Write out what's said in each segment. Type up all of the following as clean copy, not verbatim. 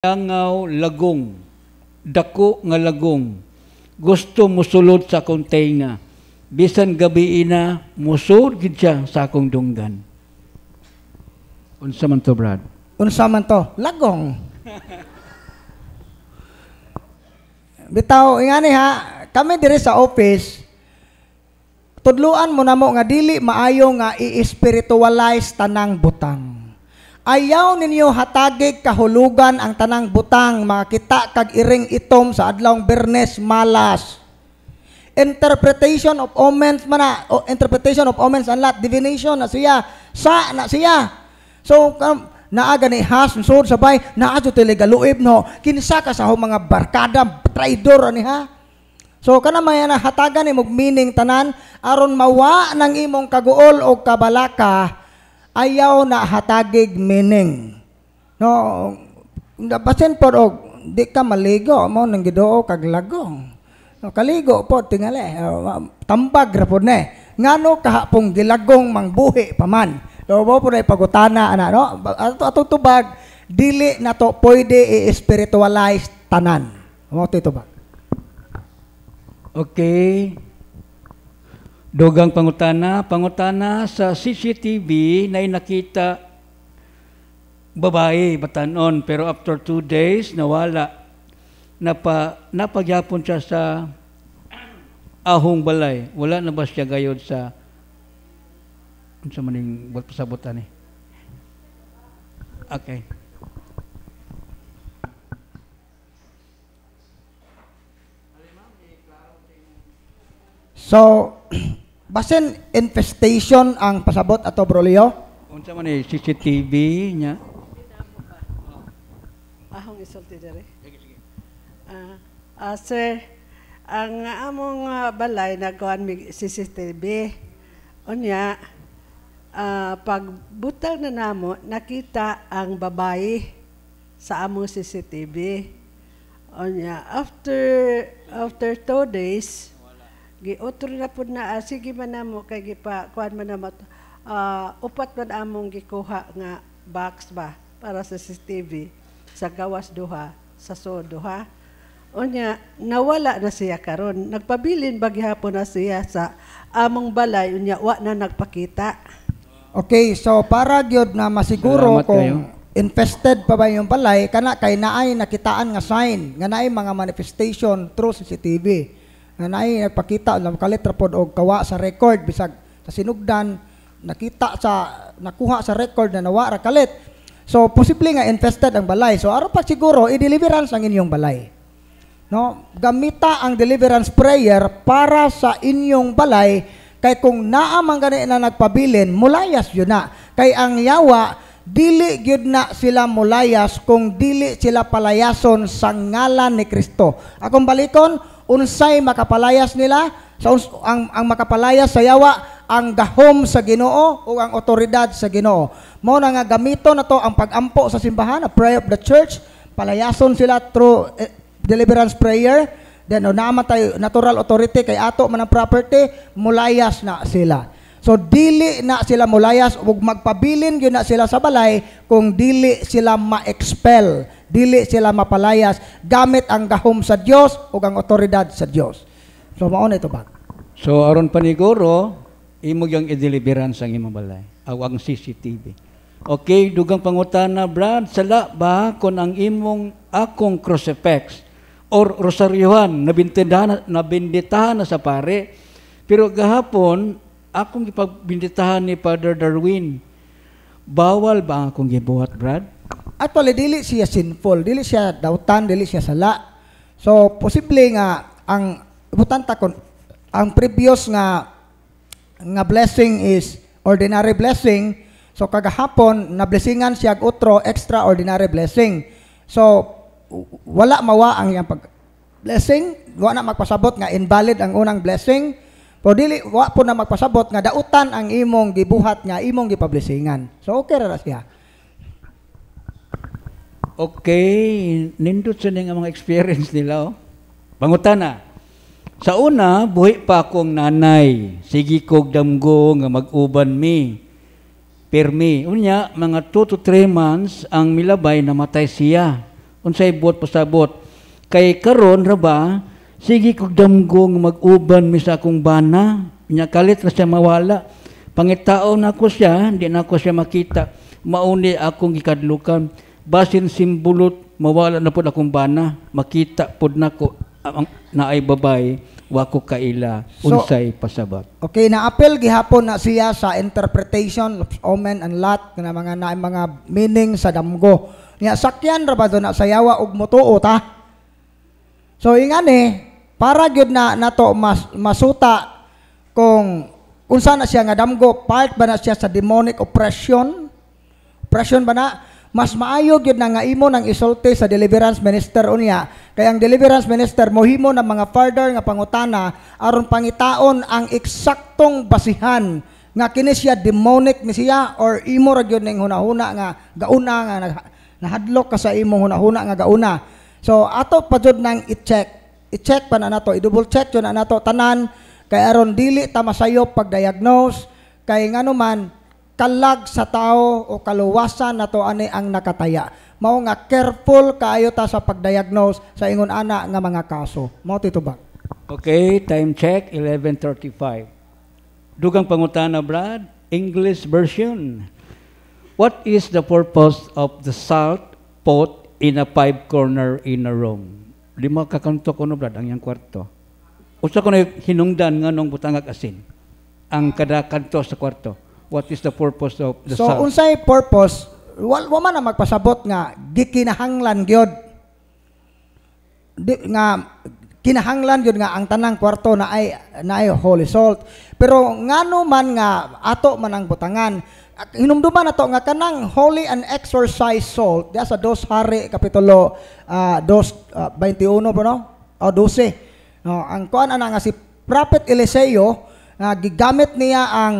Langaw lagong, dako nga lagong, gusto musulod sa akong tenga, bisan gabi ina, musud gid siya sa akong dunggan. Unsa man to, Brad? Unsa man to? Lagong. Bitaw, ingani ha, kami diri sa office, tudluan mo na mo nga dili maayo nga i-spiritualize tanang butang. Ayaw ninyo hatagig kahulugan ang tanang butang, makita kag iring itom sa adlawng Bernes malas. Interpretation of omens mana, interpretation of omens and lot, divination na siya, sa na siya. So naaga ni has sud sabay naa jud legaluib no. Kinsa ka sa mga barkada traidor ani ha. So kana may hatagan ni mog meaning tanan aron mawa nang imong kaguol o kabalaka. Ayaw na hatagig meaning. No, basin po og di ka maligo mo nang Ginoo kag lagong. No, kaligo po tingali tambag ra pod ne. Ngano kahapong gilagong mangbuhi paman. Do mo po na pagutana ana no. Ato tubag dili na to pwede i-spiritualize tanan. Mo tubag. Okay. Dugang pangutana sa CCTV na nakita babae batanon pero after 2 days nawala. Napagyapon siya sa ahong balay. Wala na ba siya gayod sa unsa maning pasabutan ni? Okay. So, basin infestation ang pasabot ato Bro Leo? Unsa man ni CCTV nya? Ahong isulti dere. Sir, ang among balay nagawan mi CCTV. Unya pagbutang na namo nakita ang babae sa among CCTV. Unya after 2 days giotro na pud na sige man namo kay gipa kuan man namo upat man among gikuha nga box ba para sa CCTV sa gawas duha sa duha. Unya nawala na siya karon. Nagpabilin ba gihapon na siya sa among balay unya wa na nagpakita. Okay, so para gyud na masiguro kung infested pa ba yung balay kana kay naay nakitaan nga sign nga naay mga manifestation through CCTV. Nga naay nagpakita na kalitra pod og kawa sa record bisag sa sinugdan nakuha sa record na nawa ra kalit. So posible nga infested ang balay. So aron pa siguro i-deliverance ang inyong balay. No, gamita ang deliverance prayer para sa inyong balay kay kung naa man gani na nagpabilin mulayas yun na. Kay ang yawa dili gyud na sila mulayas kung dili sila palayason sa ngalan ni Kristo. Akong balikon unsay makapalayas nila ang makapalayas sa yawa ang gahom sa Ginoo o ang otoridad sa Ginoo. Mao na nga gamito na to ang pag-ampo sa simbahan, a prayer of the church, palayason sila through deliverance prayer. Then namatay natural authority kay ato man ang property, mulayas na sila. So dili na sila mulayas ug magpabilin gyud na sila sa balay kung dili sila ma-expel, dili sila mapalayas gamit ang gahom sa Dios ug ang otoridad sa Dios. So mao na ito ba? So aron paniguro imo yang i-deliverance ang imong balay aw ang CCTV. Okay, dugang pangutana Brad, sala ba kun ang imong akong crucifix or rosaryohan nabinditahan na sa pare pero gahapon akong ipagbinditahan ni Father Darwin. Bawal ba akong gibuhat, Brad? Actually, dili siya sinful, dili siya dautan, dili siya sala. So, posible nga, ang ibutanta kon ang previous nga blessing is ordinary blessing. So, kagahapon, na blessingan siya utro extraordinary blessing. So, wala mawa ang iyang blessing, wala na magpasabot nga invalid ang unang blessing. Pero dili wa po na magpasabot nga dautan ang imong gibuhat nga imong gipablessingan. So okay ra siya. Okay, nindot sa ning mga experience nila. Pangutana. Sa una, buhi pa akong nanay. Sige kog damgo nga mag-uban mi. Permi. Unya, mga 2 to 3 months ang milabay namatay siya. Unsay buot pasabot. Kay karon ra ba, sige kog damgong mag-uban mi sa akong bana, nya kalit ra siya mawala. Pangitaon ako siya, hindi na ako siya makita. Mauni akong gikadlukan. Basin simbulot, mawala na pud akong bana, makita pud nako ang naay babay, wako kaila, unsay pasabot. Okay, na-apel gihapon na siya sa interpretation of Omen and Lot na mga meaning sa damgo. Nya sakyan ra ba do na sayawa og motuo ta? So ingani para gyud na nato masuta kung unsa na siya nga damgo, part ba na siya sa demonic oppression? Oppression ba na? Mas maayo gyud na nga imo nang isulti sa deliverance minister unya. Kay ang deliverance minister mohimo ng mga further nga pangutana aron pangitaon ang eksaktong basihan nga kini siya demonic ni siya or imo ra gyud ning hunahuna nga gauna nga nahadlok ka sa imong hunahuna nga gauna. So ato pa jud nang i-check pa na nato, i-double check jud na nato tanan kay aron dili ta masayop pag-diagnose kay ngano man kalag sa tao o kaluwasan nato ani ang nakataya. Mao nga careful kaayo ta sa pag-diagnose sa ingon ana nga mga kaso. Mao titubag. Okay, time check 11:35. Dugang pangutana Brad, English version. What is the purpose of the salt pot in a 5-corner in a room? 5 ka kanto kuno Brad ang yang kwarto. Usa ko na hinungdan nganong butangag asin ang kada kanto sa kwarto. What is the purpose of the salt? So unsay purpose? Wa man na magpasabot nga gikinahanglan gyud. Nga kinahanglan gyud nga ang tanang kwarto na ay holy salt. Pero ngano man nga ato man ang butangan, hinumduman nato nga kanang holy and exorcised salt diya sa 2 Hari kapitulo 2:21 po no? O 12. No, ang kuan ana nga si Prophet Eliseo nga gigamit niya ang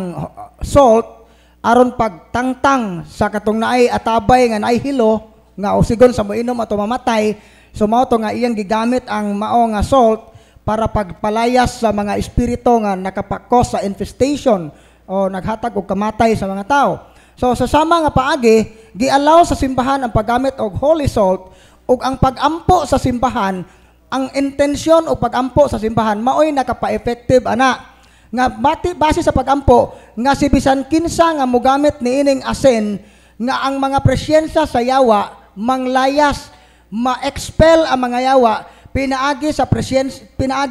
salt aron pagtangtang sa katong naay atabay nga naay hilo nga usigon sa moinom ato mamatay. So mao to nga iyang gigamit ang mao nga salt para pagpalayas sa mga espiritu nga nakapakos sa infestation o naghatag og kamatay sa mga tao. So sa sama nga paagi, giallow sa simbahan ang paggamit og holy salt ug ang pagampo sa simbahan, ang intensyon o pagampo sa simbahan maoy nakapa-effective ana. Nga base sa pagampo nga si bisan kinsa nga mogamit niining asin nga ang mga presyensya sa yawa manglayas, ma-expel ang mga yawa pinaagi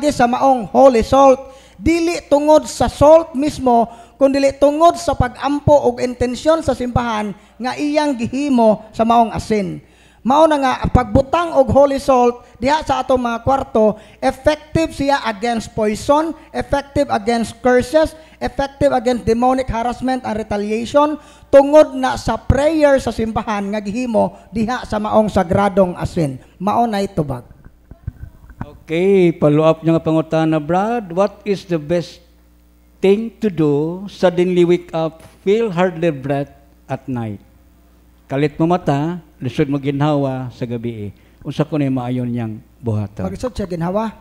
sa maong holy salt, dili tungod sa salt mismo kundi tungod sa pagampo og intensyon sa simbahan nga iyang gihimo sa maong asin. Mao na nga pagbutang og holy salt diha sa atong mga kwarto, effective siya against poison, effective against curses, effective against demonic harassment and retaliation tungod na sa prayer sa simbahan nga gihimo diha sa maong sagradong asin. Mao na itubag. Okay, follow up niya nga pangutana Brad, what is the best thing to do suddenly wake up, feel hardly breath at night? Kalit mo mata, lisod mo ginhawa sa gabi. Unsa ko na maayon niyang buhatan? Pag-isod siya ginhawa.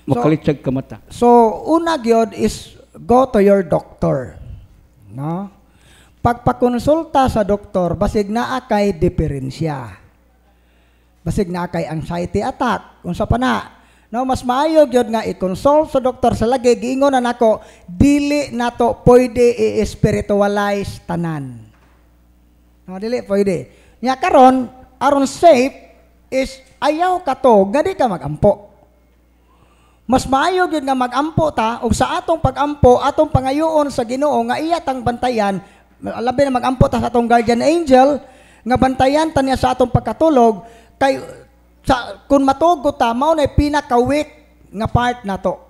Makalitsag ka mata. So, una gyud is go to your doctor. No? Pagpakonsulta sa doktor, basig naa kay diferensya. Basig naa kay anxiety attack. Unsa pa na? No, mas maayo gyud nga i-consult sa doktor sa lagi giingon na nako dili nato pwede i-spiritualize tanan. No, dili pwede. Nya karon aron safe is ayaw ka to nga di ka magampo. Mas maayo gyud nga magampo ta ug sa atong pagampo atong pangayoon sa Ginoo nga iya tang bantayan, labi na magampo ta sa atong guardian angel nga bantayan ta niya sa atong pagkatulog kay kung matugot ta mao na pinaka-weak nga part nato.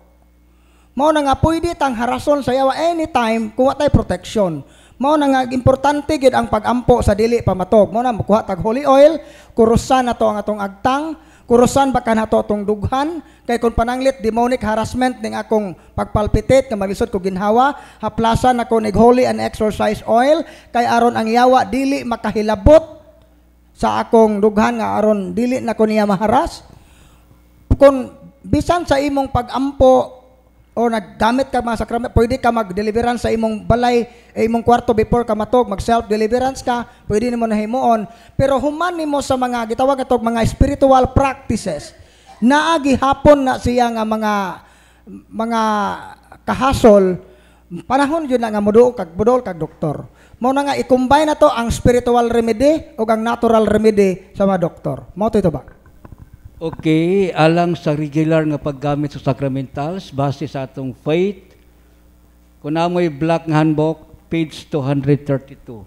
Mao na nga pwede tang harason sa yawa anytime kung watay protection. Mao na nga importante gid ang pagampo sa dili pamatog. Mao na makuha tag holy oil, kurusan nato ang atong agtang, kurusan baka nato atong dughan kay kun pananglit demonic harassment ning akong pagpalpitate nga maglisod ko ginhawa, haplasan ako nig holy and exorcise oil kay aron ang yawa dili makahilabot sa akong dughan nga aron dili na ko niya maharas. Kung bisan sa imong pagampo o naggamit ka mga sakramento, pwede ka mag-deliverance sa imong balay, imong kwarto before ka matog, mag-self-deliverance ka, pwede nimo na himuon. Pero human nimo sa mga gitawag atog mga spiritual practices, naagi hapon na siya nga mga kahasol, panahon yun na nga budol kag doktor. Mao na nga i-combine na to ang spiritual remedy o ang natural remedy sa mga doktor. Mao to ito ba? Okay, alang sa regular nga paggamit sa sacramentals base sa atong faith, kung amoy black nga handbook, page 232,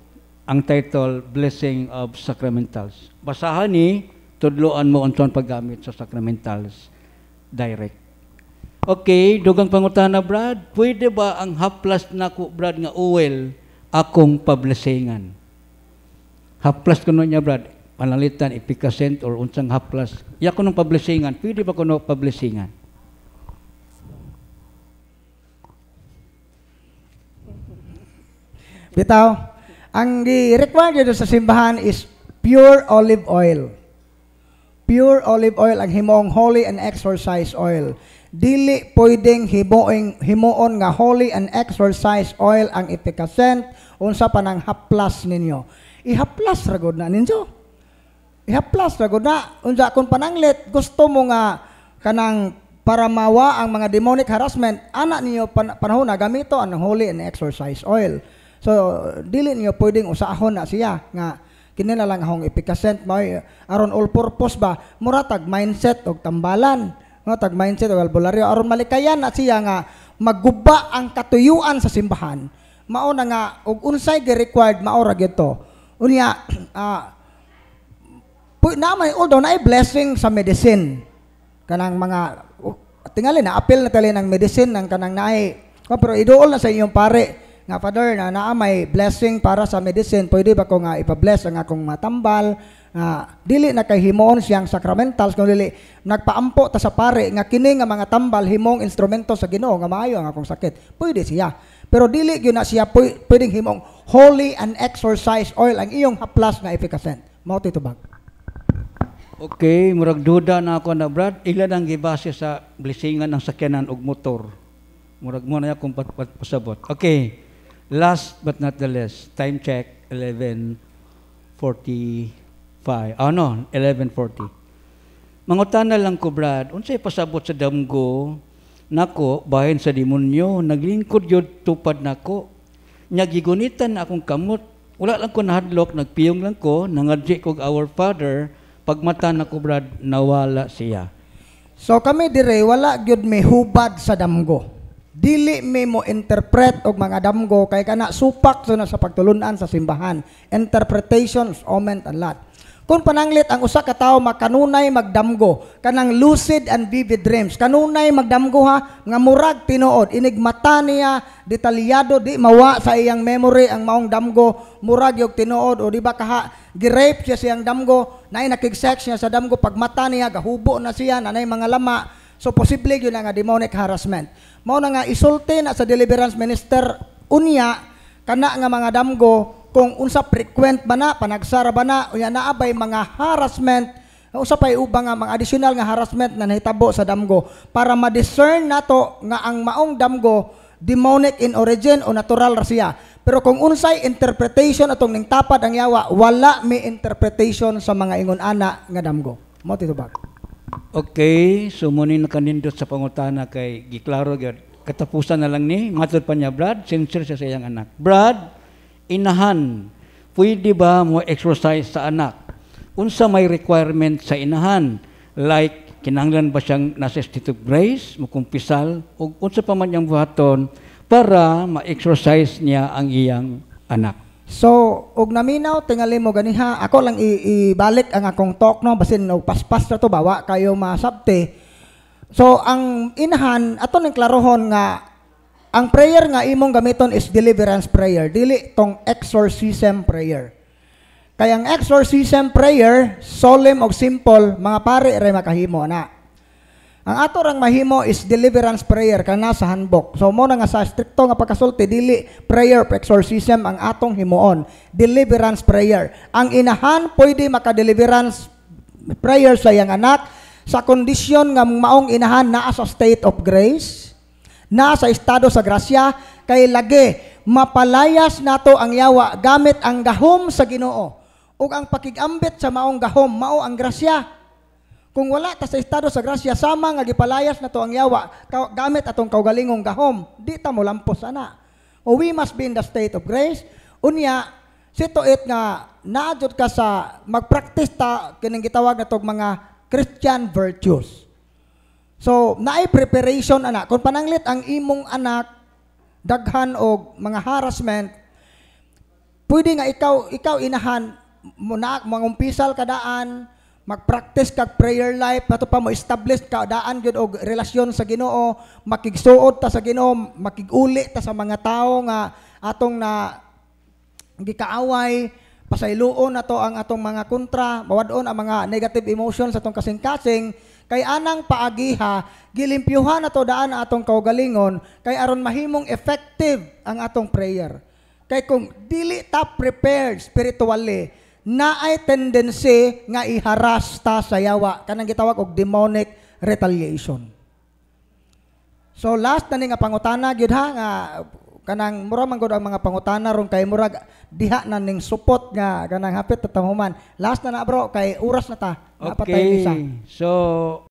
ang title, Blessing of Sacramentals. Basahan ni, tudloan mo unson paggamit sa sacramentals direct. Okay, dugang pangutana, Brad, pwede ba ang haplas nako, Brad, nga oil akong pablesingan? Haplas ko niya, Brad, panalitan, ipikasent, or unsang haplas. Ya ko nung pablesingan, pwede ba ko nung pablesingan? Bitaw, ang required dito sa simbahan is pure olive oil. Pure olive oil ang himoong holy and exorcise oil. Dili pwedeng himuon nga holy and exorcise oil ang ipikasent unsa pa nang haplas ninyo. Ihaplas ra gud na ninyo. Ihaplas ra gud na. Unsa kun pananglit gusto mo nga kanang para mawa ang mga demonic harassment, ana niyo panahon na gamito ang holy and exorcise oil. So dili niyo pwedeng usahon na siya nga kini na lang akong ipikasent mo aron all purpose ba muratag mindset og tambalan. No, tag mindset o albularyo aron malikayan na siya nga magguba ang katuyuan sa simbahan. Mao na nga og unsay gi-required mao ra gyud to. Unya naman although na blessing sa medicine kanang mga tingali na appeal na tali ng medicine ng kanang naay pero iduol na sa inyong pare nga Father na may blessing para sa medicine, pwede ba ko nga ipa-bless ang akong matambal dili na kay himuon siyang sacramentals kung dili nagpaampo ta sa pare nga kini nga mga tambal himong instrumento sa Ginoo nga maayo ang akong sakit, pwede siya. Pero dili gyud na siya pwedeng himong holy and exorcise oil ang iyong haplas nga efficacent. Mao to bag. Okay, murag duda na ako na, Brad, ilan ang gibase sa blessingan ng sakyanan og motor. Murag mo na akong pasabot. Okay, last but not the least, time check, 11:45. 11:40. Mangutana lang ko, Brad, unsay pasabot sa damgo nako bahin sa demonyo, naglingkod yun tupad nako. Nya gigunitan na akong kamot. Wala lang ko nahadlok, nagpiyong lang ko, nangadji kog Our Father, pagmata nako, Brad, nawala siya. So kami dire wala gyud may hubad sa damgo. Dili may mo interpret og mga damgo kay kana supak so na sa pagtulunan sa simbahan. Interpretation of omen and lot. Kung pananglit ang usa ka tawo makanunay magdamgo kanang lucid and vivid dreams, kanunay magdamgo ha nga murag tinuod inig mata niya detalyado di mawa sa iyang memory ang maong damgo murag yung tinuod o di ba kaha gi-rape siya siyang damgo nay nakig-sex niya sa damgo pag mata niya gahubo na siya nanay mga lama, so posible yun nga demonic harassment. Mao na nga isulti na sa deliverance minister unya kana nga mga damgo kung unsa frequent ba na, panagsara ba na, unya naabay mga harassment, usa pay ubang nga mga additional nga harassment na nahitabo sa damgo para ma-discern nato nga ang maong damgo demonic in origin o natural ra siya. Pero kung unsay interpretation atong ning tapad ang yawa, wala may interpretation sa mga ingon ana nga damgo. Mo titubag. Okay, so muna na kanindot sa pangutana kay giklaro gyud. Katapusan na lang ni matod pa niya, Brad, sincere siya sa iyang anak. Brad, inahan, pwede ba mo exercise sa anak? Unsa may requirement sa inahan? Like, kinahanglan ba siyang nasa state of grace, mukumpisal, o unsa pa man niyang buhaton para ma-exercise niya ang iyang anak? So, og naminaw, tingali mo ganiha, ako lang ibalik ang akong talk, no? Basin og paspas na to, bawa kayo masabte. So, ang inahan, ato ning klarohon nga, ang prayer nga imong gamiton is deliverance prayer, dili tong exorcism prayer. Kaya ang exorcism prayer, solemn o simple, mga pare ray makahimo na. Ang ato rang mahimo is deliverance prayer kana sa handbook. So mo na nga sa stricto nga pagkasulti dili prayer for exorcism ang atong himuon, deliverance prayer. Ang inahan pwede maka-deliverance prayer sa iyang anak sa kondisyon nga maong inahan naa sa state of grace, na sa estado sa grasya kay lagi mapalayas nato ang yawa gamit ang gahom sa Ginoo ug ang pakigambit sa maong gahom mao ang grasya. Kung wala ta sa estado sa grasya sama nga gipalayas nato ang yawa gamit atong kaugalingong gahom, di ta mo lampos ana. O we must be in the state of grace. Unya situit nga naadjud ka sa magpractice ta kining gitawag natong mga Christian virtues. So, naay preparation anak. Kung pananglit ang imong anak daghan og mga harassment, pwede nga ikaw inahan mo na mangumpisal ka daan, mag-practice kag prayer life, pato pa mo establish ka daan gyud og relasyon sa Ginoo, makigsuod ta sa Ginoo, makiguli ta sa mga tao nga atong na gikaaway, pasayloon nato ang atong mga kontra, mawadon ang mga negative emotions sa atong kasing-kasing. Kay anang paagiha, gilimpyuhan nato daan ang atong kaugalingon, kay aron mahimong effective ang atong prayer. Kay kung dili ta prepared spiritually, naay tendency nga iharas ta sa yawa, kanang gitawag og demonic retaliation. So last na ni nga pangutana gyud ha nga kanang mura man gud ang mga pangutana ron kay murag diha na ning supot nga kanang hapit tatamuman. Last na bro kay oras na ta. Napatay isa. Okay. So